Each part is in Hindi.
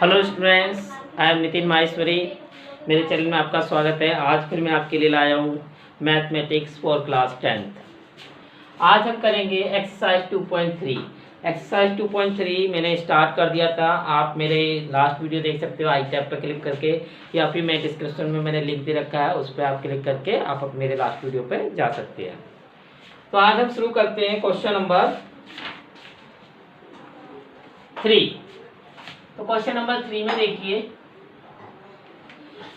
Hello students, I am Nitin Maheshwari. मेरे चैनल में आपका स्वागत है। आज फिर मैं आपके लिए लाया हूँ मैथमेटिक्स फॉर क्लास 10th। आज हम करेंगे एक्सरसाइज 2.3। एक्सरसाइज 2.3 मैंने स्टार्ट कर दिया था। आप मेरे लास्ट वीडियो देख सकते हो आई टैब पर क्लिक करके, या फिर मैं डिस्क्रिप्शन में मैंने लिंक दे रखा है, उस पर आप क्लिक करके आप मेरे लास्ट वीडियो पर जा सकते हैं। तो आज हम शुरू करते हैं क्वेश्चन नंबर 3। तो क्वेश्चन नंबर 3 में देखिए,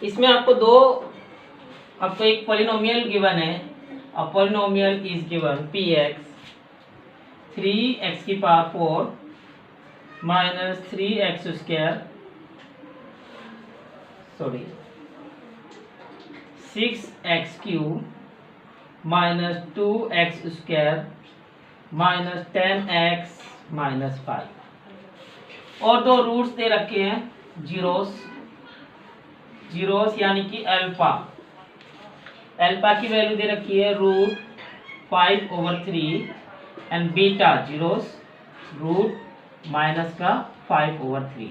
इसमें आपको एक पॉलिनोमियल गिवन है। A polynomial is given px 3x की power 4 minus 3x square 6x cube minus 2x square minus 10x minus 5 और दो रूट्स दे रखे हैं जीरोस यानी कि अल्फा की वैल्यू दे रखी है √5/3 एंड बीटा जीरोस √-5/3।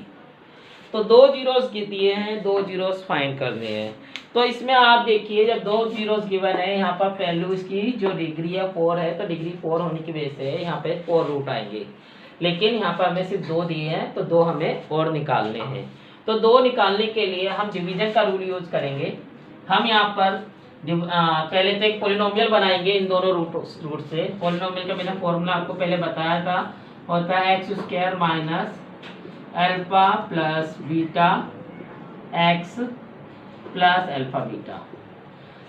तो दो जीरोस दिए हैं, दो जीरोस फाइंड करने हैं। तो इसमें आप देखिए, जब दो जीरोस गिवन है, यहाँ पर वैल्यू इसकी जो डिग्री है 4 है, तो डिग्री 4 होने की वजह से यहाँ पे 4 रूट आएंगे। लेकिन यहाँ पर हमें सिर्फ 2 दिए हैं, तो 2 हमें और निकालने हैं। तो 2 निकालने के लिए हम डिवीजन का रूल यूज करेंगे। हम यहाँ पर पहले तो एक पॉलिनोमियल बनाएंगे इन दोनों रूट से। पॉलिनोमियल का मैंने फॉर्मूला आपको पहले बताया था, होता है x square minus alpha plus beta x plus alpha beta.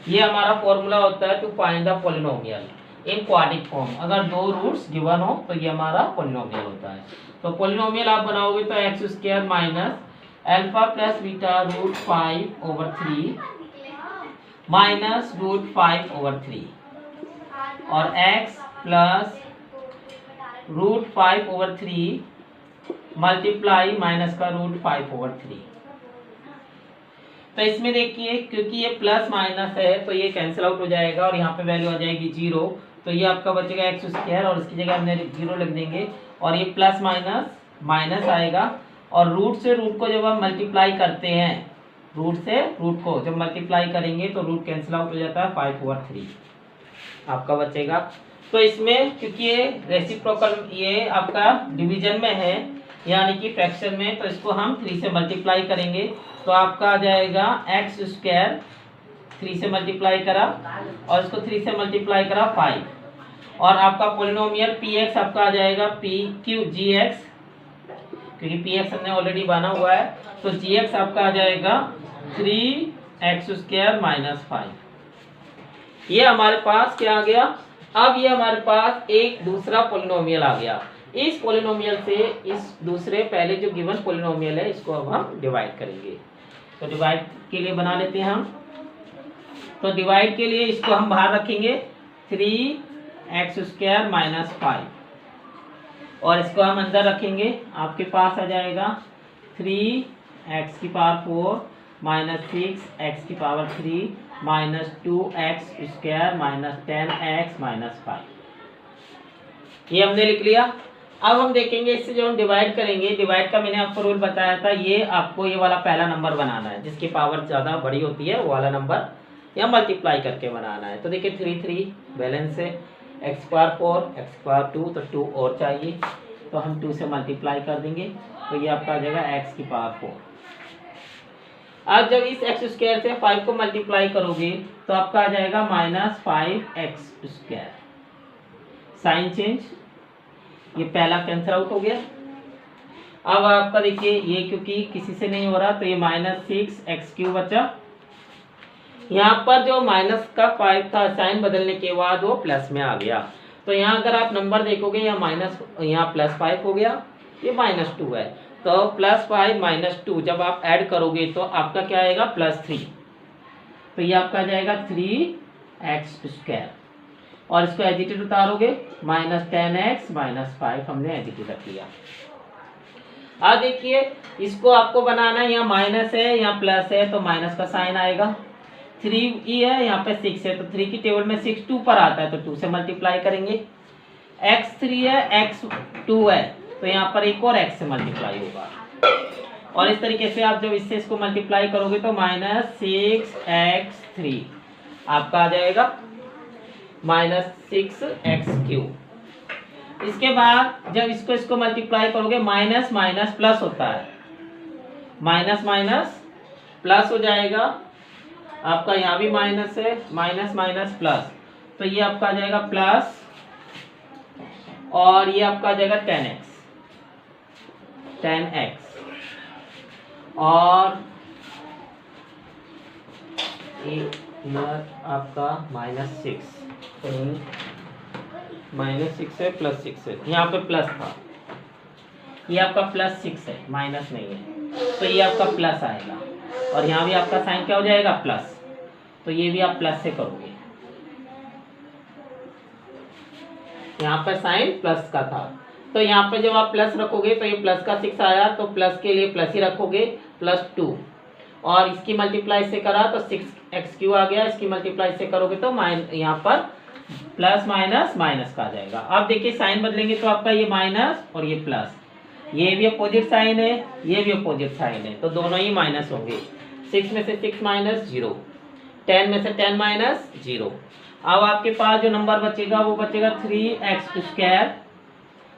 ये हमारा फॉर्मूला होता है to find the polynomial in quadratic form. अगर दो रूट्स गिवन हो तो ये हमारा पॉलिनोमियल होता है। तो पॉलिनोमियल आप बनाओगे तो x square minus alpha plus beta √5/3 minus √5/3 और x प्लस √5/3 मल्टीप्लाई माइनस का √5/3। तो इसमें देखिए, क्योंकि ये प्लस माइनस है तो ये कैंसिल आउट हो जाएगा और यहाँ पे वैल्यू आ जाएगी 0। तो ये आपका बचेगा x स्क्वायर और इसकी जगह हमने 0 लिख देंगे, और ये प्लस माइनस माइनस आएगा। और रूट से रूट को जब हम मल्टीप्लाई करते हैं, रूट से रूट को जब मल्टीप्लाई करेंगे तो रूट कैंसिल आउट हो जाता है, 5/3 आपका बचेगा। तो इसमें क्योंकि ये रेसिप्रोकल, ये आपका डिवीजन में है यानी कि फ्रैक्शन में, तो इसको हम 3 से मल्टीप्लाई करेंगे। तो आपका आ जाएगा x स्क्वायर 3 से मल्टीप्लाई करा और इसको 3 से मल्टीप्लाई करा 5, और आपका पॉलिनोमियल px आपका आ जाएगा gx, क्योंकि px हमने ऑलरेडी बना हुआ है। तो gx आपका आ जाएगा 3x स्क्वायर माइनस 5। ये हमारे पास क्या आ गया? अब ये हमारे पास एक दूसरा पॉलिनोमियल आ गया। इस पॉलिनोमियल से इस दूसरे पहले जो गिवन पॉलिनोमियल है इसको अब हम डिवाइड करेंगे। तो डिवाइड के लिए बना लेते हैं हम। तो डिवाइड के लिए इसको हम बाहर रखेंगे 3x स्क्वायर माइनस 5, और इसको हम अंदर रखेंगे। आपके पास आ जाएगा 3x की पावर 4 माइनस 6x की power 3 minus 2x square minus 10x minus 5। ये हमने लिख लिया। अब हम देखेंगे इससे जो हम डिवाइड करेंगे, डिवाइड का मैंने आपको रूल बताया था, ये आपको ये वाला पहला नंबर बनाना है, जिसकी पावर ज़्यादा बड़ी होती है वो वाला नंबर या मल्टीप्लाई करके बनाना है। तो देखिए 3 बैलेंस है, x पावर 4 x पावर 2, तो 2 और चाहिए, तो हम 2 से मल्टीप्लाई कर देंगे। तो ये आपका आ जाएगा x की पावर 4। अब जब इस x स्क्वायर से 5 को मल्टीप्लाई करोगे तो आपका आ जाएगा minus 5x square. Sign change, ये पहला कैंसिल आउट हो गया। अब आपका देखिए, ये क्योंकि किसी से नहीं हो रहा तो ये माइनस 6x क्यूब बचा। यहाँ पर जो माइनस का 5 था, साइन बदलने के बाद वो प्लस में आ गया। तो यहाँ अगर आप नंबर देखोगे, यहाँ माइनस, यहाँ +5 हो गया, ये -2 है। तो +5 -2 जब आप ऐड करोगे तो आपका क्या आएगा? +3। तो ये आपका आ जाएगा 3x स्क्वायर, और इसको एजिटेड उतारोगे माइनस 10x माइनस 5 हमने एजिटेड रख लिया। अब देखिए, इसको आपको बनाना है, यहाँ माइनस है यहाँ प्लस है, तो माइनस का साइन आएगा। 3 है यहाँ पे 6 है, तो 3 की टेबल में 6 2 पर आता है, तो 2 से मल्टीप्लाई करेंगे। x3 है x2 है, तो यहाँ पर एक और x से मल्टीप्लाई होगा। और इस तरीके से आप जब इससे इसको मल्टीप्लाई करोगे तो -6x3 आपका आ जाएगा -6x3। इसके बाद जब इसको इसको मल्टीप्लाई करोगे माइनस माइनस प्लस होता है, माइनस माइनस प्लस हो जाएगा आपका, यहाँ भी माइनस है, माइनस माइनस प्लस, तो ये आपका आ जाएगा प्लस और ये आपका आ जाएगा 10x और आपका -6, -6 है +6 है, यहाँ पे प्लस था, ये आपका +6 है, माइनस नहीं है, तो ये आपका प्लस आएगा और यहाँ भी आपका साइन क्या हो जाएगा प्लस, तो ये भी आप प्लस से करोगे, यहाँ पर साइन प्लस का था, तो यहाँ पे जब आप प्लस रखोगे तो ये प्लस का 6 आया, तो प्लस के लिए प्लस ही रखोगे +2 और इसकी मल्टीप्लाई से करा तो 6x3 आ गया, इसकी मल्टीप्लाई से करोगे तो यहाँ पर प्लस माइनस माइनस का आ जाएगा। अब देखिए साइन बदलेंगे तो आपका ये माइनस और ये प्लस, ये भी अपोजिट साइन है, ये भी अपोजिट साइन है, तो दोनों ही माइनस होंगे। 6 में से 6 माइनस 0, 10 में से 10 माइनस 0। अब आपके पास जो नंबर बचेगा वो बचेगा 3x²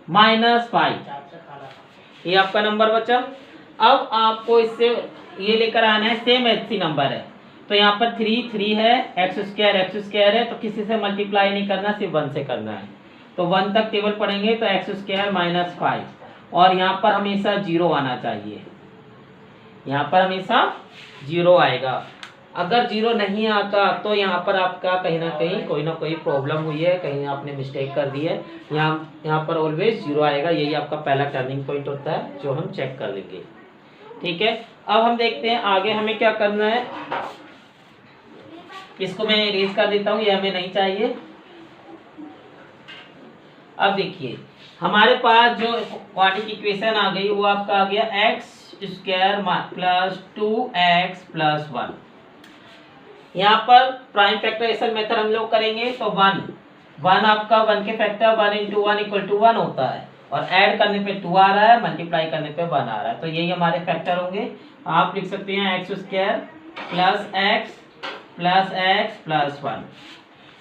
-5, ये आपका नंबर बचा। अब आपको इससे ये लेकर आना है सेम HC नंबर है, तो यहाँ पर 3 है, x² है, तो किसी से मल्टीप्लाई नहीं करना, सिर्फ 1 से करना है, तो 1 तक टेबल पढ़ेंगे तो x² -5 और यहाँ पर हमेशा 0 आना चाहिए, यहाँ पर हमेशा 0 आएगा। अगर 0 नहीं आता तो यहाँ पर आपका कहीं ना कहीं कोई ना कोई प्रॉब्लम हुई है, कहीं आपने मिस्टेक कर दी है, यहाँ पर ऑलवेज 0 आएगा, यही आपका पहला टर्निंग पॉइंट होता है जो हम चेक कर लेंगे। ठीक है, अब हम देखते हैं आगे हमें क्या करना है। इसको मैं इरेज कर देता हूँ, ये हमें नहीं चाहिए। अब देखिए हमारे पास जो क्वाड्रेटिक इक्वेशन आ गई वो आपका आ गया x² + 2x + 1। यहाँ पर प्राइम फैक्टराइजेशन मेथड हम लोग करेंगे तो 1 आपका 1 के फैक्टर 1 × 1 = 1 होता है और ऐड करने पे 2 आ रहा है, मल्टीप्लाई करने पे 1 आ रहा है, तो यही हमारे फैक्टर होंगे। आप लिख सकते हैं x² + x + 1,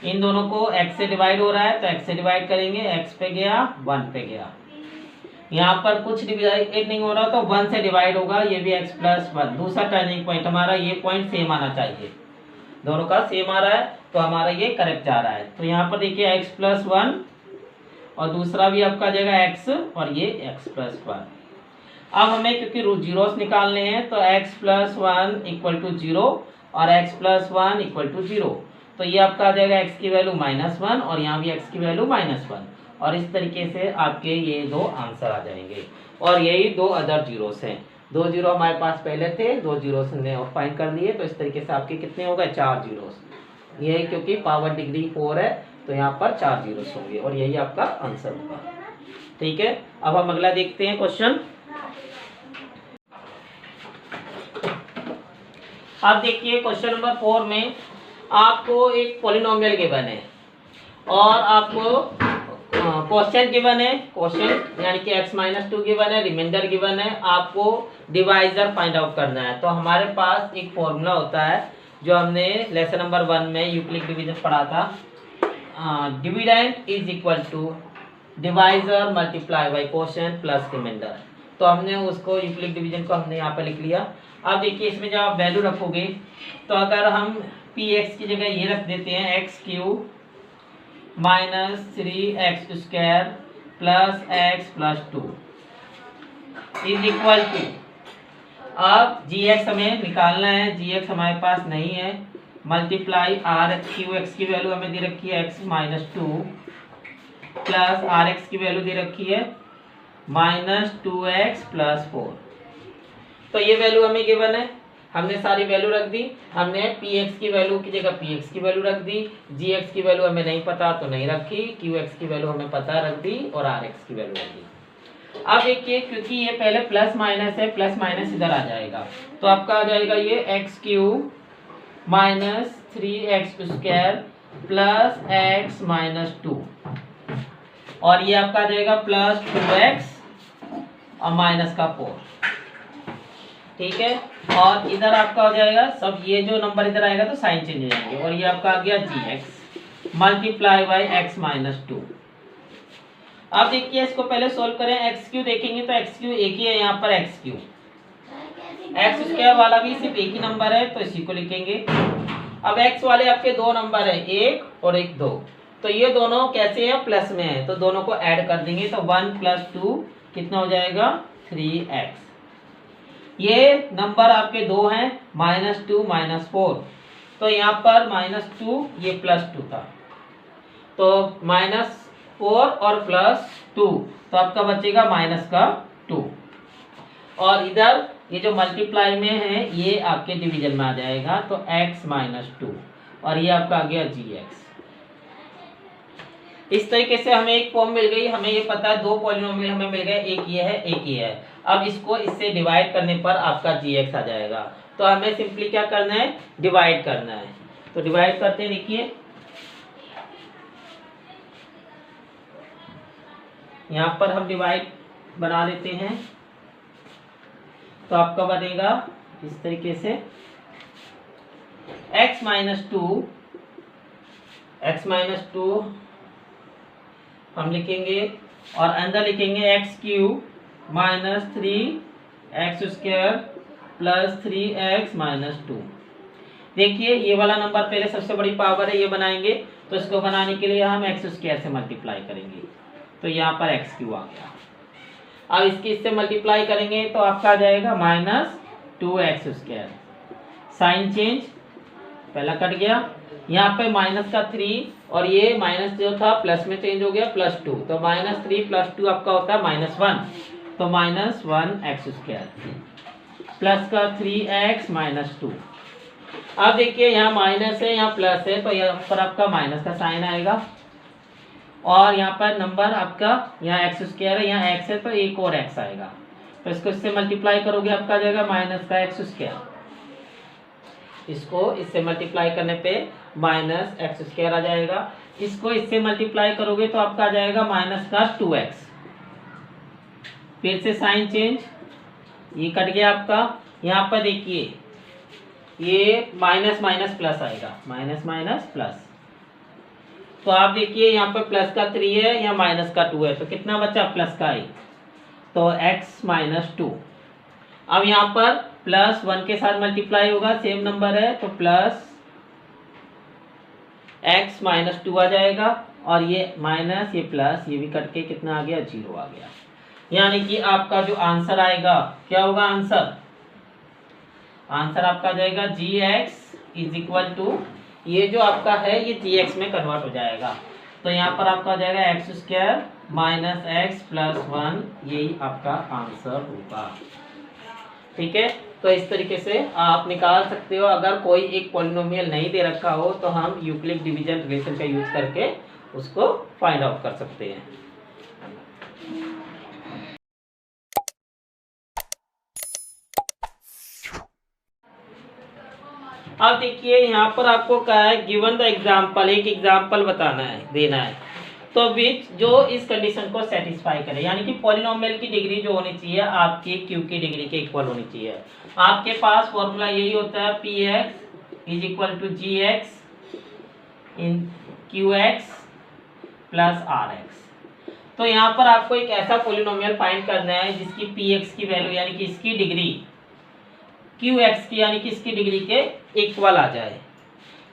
इन दोनों को x से डिवाइड हो रहा है तो x से डिवाइड करेंगे, x पे गया 1 पे गया, यहाँ पर कुछ डिवाइड नहीं हो रहा तो 1 से डिवाइड होगा, ये भी x + 1। दूसरा टर्निंग पॉइंट हमारा ये पॉइंट सेम आना चाहिए, दोनों का सेम आ रहा है तो हमारा ये करेक्ट जा रहा है। तो यहाँ पर देखिए x + 1 और दूसरा भी आपका आ जाएगा x और ये x + 1। अब हमें क्योंकि जीरोस निकालने हैं तो x + 1 = 0 और x + 1 = 0, तो ये आपका आ जाएगा x की वैल्यू -1 और यहाँ भी x की वैल्यू -1, और इस तरीके से आपके ये 2 आंसर आ जाएंगे और यही 2 अदर जीरोस हैं। 2 जीरो हमारे पास पहले थे, 2 जीरोस ने फाइंड कर लिए, तो इस तरीके से आपके कितने हो गए 4 जीरोस। ये क्योंकि पावर डिग्री 4 है तो यहाँ पर 4 जीरोस होंगे और यही आपका आंसर होगा। ठीक है, अब हम अगला देखते हैं क्वेश्चन। अब देखिए क्वेश्चन नंबर 4 में आपको एक पॉलिनोमियल गिवन है और आपको क्वेश्चन गिवन है, क्वेश्चन यानी कि x - 2 गिवन है, रिमाइंडर गिवन है, आपको डिवाइजर फाइंड आउट करना है। तो हमारे पास एक फॉर्मूला होता है जो हमने लेसन नंबर 1 में यूक्लिड डिवीजन पढ़ा था, dividend = divisor × quotient plus remainder. तो हमने उसको यूक्लिड डिवीजन को हमने यहाँ पर लिख लिया। अब देखिए इसमें जब आप वैल्यू रखोगे तो अगर हम px की जगह ये रख देते हैं x³ -3x² + x + 2 = अब gx हमें निकालना है, gx हमारे पास नहीं है, मल्टीप्लाई rx की वैल्यू हमें दे रखी है x - 2 प्लस rx की वैल्यू दे रखी है -2x + 4। तो ये वैल्यू हमें गिवन है, हमने सारी वैल्यू रख दी, हमने px की वैल्यू की जगह px की वैल्यू रख दी, gx की वैल्यू हमें नहीं पता तो नहीं रखी, qx की वैल्यू हमें पता रख दी और rx की वैल्यू रख दी। अब देखिए क्योंकि ये पहले प्लस माइनस है, प्लस माइनस इधर आ जाएगा तो आपका आ जाएगा ये x³ -3x² + x - 2 और ये आपका आ जाएगा +2x और -4। ठीक है। और इधर आपका हो जाएगा सब, ये जो नंबर इधर आएगा तो साइन चेंज हो जाएंगे, और ये आपका आ गया gx multiply by x minus 2। अब देखिए इसको पहले सोल्व करें, एक्स क्यू देखेंगे तो एक्स क्यू एक ही है यहाँ पर, एक्स क्यू एक्स स्क्वायर वाला भी सिर्फ एक ही नंबर है तो इसी को लिखेंगे। अब एक्स वाले आपके दो नंबर है, एक और एक दो, तो ये दोनों कैसे है, प्लस में है, तो दोनों को ऐड कर देंगे तो 1 + 2 कितना हो जाएगा 3x। ये नंबर आपके दो हैं, -2 -4, तो यहाँ पर -2 ये +2 था, तो -4 और +2 तो आपका बचेगा -2, और इधर ये जो मल्टीप्लाई में है ये आपके डिवीजन में आ जाएगा तो x - 2, और ये आपका आ गया gx। इस तरीके से हमें एक फॉर्म मिल गई, हमें ये पता है दो पॉलिनोमियल हमें मिल गए, एक ये है एक ये है। अब इसको इससे डिवाइड करने पर आपका gx आ जाएगा, तो हमें सिंपली क्या करना है, डिवाइड करना है। तो डिवाइड करते हैं, देखिए यहाँ पर हम डिवाइड बना लेते हैं, तो आपका बनेगा इस तरीके से x - 2 हम लिखेंगे, और अंदर लिखेंगे x³ - 3x² + 3x - 2। देखिए ये वाला नंबर पहले सबसे बड़ी पावर है, ये बनाएंगे, तो इसको बनाने के लिए हम x² से मल्टीप्लाई करेंगे, तो यहाँ पर x³ आ गया। अब इसकी इससे मल्टीप्लाई करेंगे तो आपका आ जाएगा -2x², साइन चेंज पहला कट गया, यहाँ पे -3 और ये माइनस जो था प्लस में चेंज हो गया +2, तो -3 + 2 आपका होता है -1, तो -1x² प्लस का 3x - 2। अब देखिए यहाँ माइनस है यहाँ प्लस है, तो यहाँ पर आपका माइनस का साइन आएगा, और यहाँ पर नंबर आपका यहाँ x² है, यहाँ x है तो एक और x आएगा, तो इसको इससे मल्टीप्लाई करोगे आपका आ जाएगा -x², इसको इससे मल्टीप्लाई करने पे -x² आ जाएगा, इसको इससे मल्टीप्लाई करोगे तो आपका आ जाएगा -2x। फिर से साइन चेंज, ये कट गया आपका, यहाँ पर देखिए ये माइनस माइनस प्लस आएगा, माइनस माइनस प्लस, तो आप देखिए यहाँ पर प्लस का 3 है, यहाँ माइनस का 2 है, तो कितना बचा प्लस का 1, तो x - 2। अब यहाँ पर +1 के साथ मल्टीप्लाई होगा, सेम नंबर है तो प्लस x - 2 आ जाएगा, और ये माइनस ये प्लस ये भी कट के कितना आ गया 0 आ गया। यानी कि आपका जो आंसर आएगा क्या होगा, आंसर आपका आ जाएगा gx = ये जो आपका है ये gx में कन्वर्ट हो जाएगा, तो यहाँ पर आपका आ जाएगा x² - x + 1, यही आपका आंसर होगा। ठीक है, तो इस तरीके से आप निकाल सकते हो। अगर कोई एक पॉलिनोमियल नहीं दे रखा हो तो हम यूक्लिड डिवीजन रिलेशन का यूज करके उसको फाइंड आउट कर सकते हैं। अब देखिए यहाँ पर आपको क्या है, गिवन द एग्जाम्पल, एक एग्जाम्पल बताना है, देना है, तो विच जो इस कंडीशन को सेटिस्फाई करे, यानी कि पॉलिनोमियल की डिग्री जो होनी चाहिए आपकी क्यू की डिग्री के इक्वल होनी चाहिए। आपके पास फॉर्मूला यही होता है, px = gx इन qx + rx। तो यहाँ पर आपको एक ऐसा पॉलिनोमियल फाइंड करना है जिसकी px की वैल्यू यानी कि इसकी डिग्री qx की यानी कि इसकी डिग्री के इक्वल आ जाए।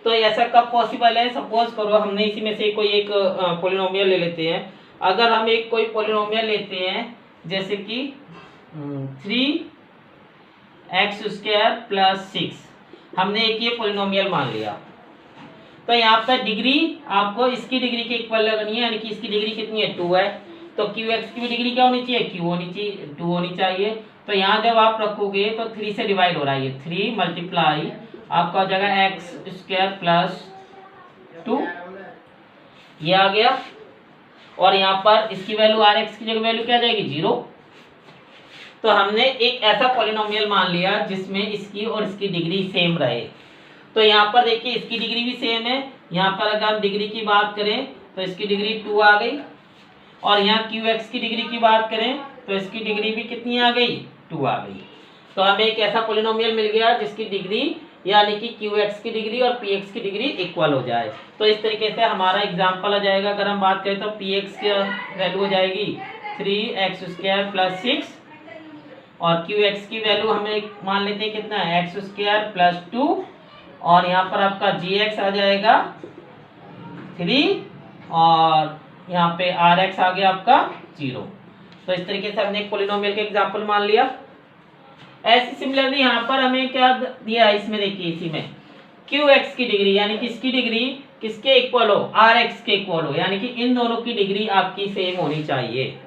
तो ऐसा कब पॉसिबल है, सपोज करो हमने इसी में से कोई एक पॉलिनोमियल ले लेते हैं। अगर हम एक कोई पॉलिनोमियल लेते हैं जैसे कि 3x² + 6, हमने एक ये पॉलिनोमियल मान लिया, तो यहाँ पर डिग्री आपको इसकी डिग्री के इक्वल लगनी है, यानी कि इसकी डिग्री कितनी है 2 है, तो qx की भी डिग्री क्या होनी चाहिए, q होनी चाहिए, 2 होनी चाहिए। तो यहाँ जब आप रखोगे तो 3 से डिवाइड हो रहा है, ये 3 मल्टीप्लाई आपका हो जाएगा x² + 2, ये आ गया, और यहाँ पर इसकी वैल्यू rx की जगह वैल्यू क्या आ जाएगी 0। तो हमने एक ऐसा पॉलिनोमियल मान लिया जिसमें इसकी और इसकी डिग्री सेम रहे। तो यहाँ पर देखिए इसकी डिग्री भी सेम है, यहाँ पर अगर हम डिग्री की बात करें तो इसकी डिग्री 2 आ गई, और यहाँ qx की डिग्री की बात करें तो इसकी डिग्री भी कितनी आ गई 2 आ गई। तो हमें एक ऐसा पोलिनोमियल मिल गया जिसकी डिग्री यानी कि QX की डिग्री और PX की डिग्री इक्वल हो जाए। तो इस तरीके से हमारा एग्जाम्पल आ जाएगा। अगर हम बात करें तो PX की वैल्यू हो जाएगी 3x² + 6 और QX की वैल्यू हमें मान लेते हैं कितना है x² + 2 और यहाँ पर आपका GX आ जाएगा 3 और यहाँ पे RX आ गया आपका 0। तो इस तरीके से हमने एक पोलिनोमियल का एग्जाम्पल मान लिया। ऐसे सिमिलरली यहाँ पर हमें क्या दिया है, इसमें देखिए इसी में QX की डिग्री यानी कि इसकी डिग्री किसके इक्वल हो, RX के इक्वल हो, यानी कि इन दोनों की डिग्री आपकी सेम होनी चाहिए।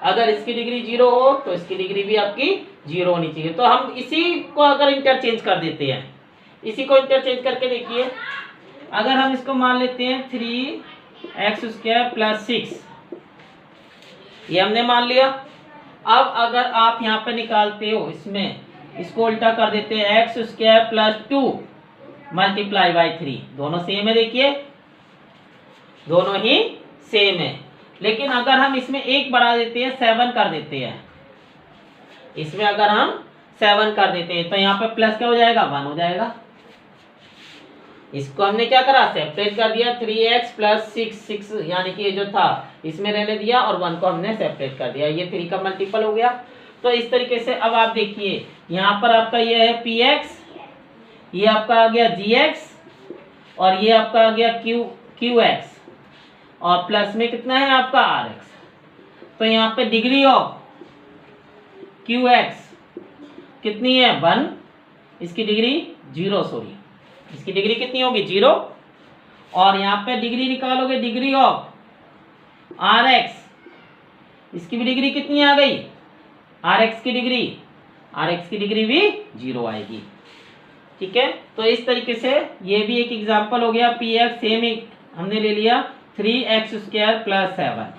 अगर इसकी डिग्री 0 हो तो इसकी डिग्री भी आपकी 0 होनी चाहिए। तो हम इसी को अगर इंटरचेंज कर देते हैं, इसी को इंटरचेंज करके देखिए, अगर हम इसको मान लेते हैं 3x² + 6, ये हमने मान लिया। अब अगर आप यहाँ पे निकालते हो, इसमें इसको उल्टा कर देते हैं x² + 2 × 3, दोनों सेम है, देखिए दोनों ही सेम है। लेकिन अगर हम इसमें एक बढ़ा देते हैं, 7 कर देते हैं, इसमें अगर हम 7 कर देते हैं तो यहाँ पे प्लस क्या हो जाएगा, 1 हो जाएगा। इसको हमने क्या करा, सेपरेट कर दिया, 3x + 6 यानी कि ये जो था इसमें रहने दिया और 1 को हमने सेपरेट कर दिया, ये 3 का मल्टीपल हो गया। तो इस तरीके से अब आप देखिए यहाँ पर आपका ये है px, ये आपका आ गया gx और ये आपका आ गया qx और प्लस में कितना है आपका rx। तो यहाँ पे डिग्री ऑफ qx कितनी है, 1, इसकी डिग्री 0, सॉरी इसकी डिग्री कितनी होगी, 0। और यहाँ पे डिग्री निकालोगे, डिग्री ऑफ Rx, इसकी भी डिग्री कितनी आ गई, Rx की डिग्री भी 0 आएगी। ठीक है, तो इस तरीके से ये भी एक एग्जांपल हो गया। px सेम हमने ले लिया 3x² + 7,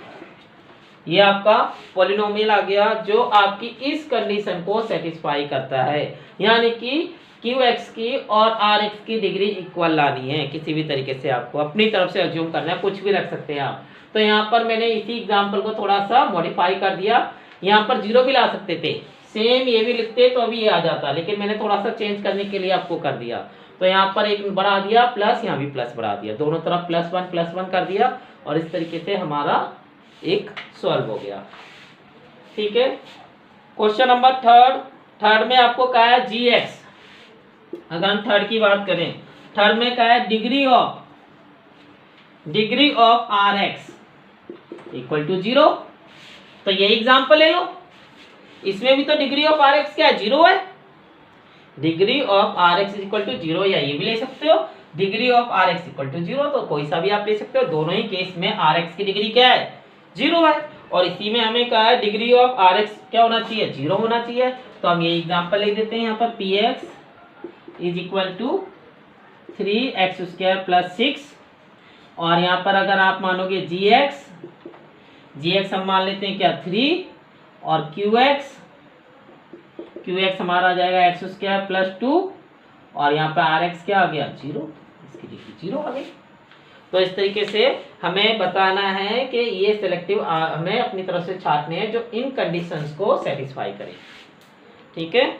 ये आपका पॉलिनोमियल आ गया जो आपकी इस कंडीशन को सेटिस्फाई करता है, यानी कि QX की और RX की डिग्री इक्वल लानी है। किसी भी तरीके से आपको अपनी तरफ से अज्यूम करना है, कुछ भी रख सकते हैं आप। तो यहाँ पर मैंने इसी एग्जांपल को थोड़ा सा मॉडिफाई कर दिया, यहाँ पर 0 भी ला सकते थे, सेम ये भी लिखते तो अभी ये आ जाता, लेकिन मैंने थोड़ा सा चेंज करने के लिए आपको कर दिया। तो यहाँ पर एक बढ़ा दिया प्लस, यहाँ भी प्लस बढ़ा दिया, दोनों तरफ +1 कर दिया और इस तरीके से हमारा एक सॉल्व हो गया। ठीक है, क्वेश्चन नंबर थर्ड में आपको कहा है GX। अगर हम थर्ड की बात करें, थर्ड में क्या है, डिग्री ऑफ RX = 0। तो ये एग्जांपल ले लो, इसमें भी तो डिग्री ऑफ RX क्या है, 0 है। डिग्री ऑफ RX = 0, या ये भी ले सकते हो डिग्री ऑफ RX = 0, तो कोई सा भी आप ले सकते हो। दोनों ही केस में RX की डिग्री क्या है, 0 है। और इसी में हमें कहा है डिग्री ऑफ RX क्या होना चाहिए, 0 होना चाहिए। तो हम ये एग्जांपल लिख देते हैं यहाँ पर, px = 3x² + 6 और यहाँ पर अगर आप मानोगे gx हम मान लेते हैं क्या, 3 और qx हमारा आ जाएगा x² + 2 और यहाँ पे rx क्या आ गया, 0, इसकी डिग्री 0 आ गई। तो इस तरीके से हमें बताना है कि ये सिलेक्टिव हमें अपनी तरफ से छाटने हैं जो इन कंडीशंस को सेटिस्फाई करें। ठीक है।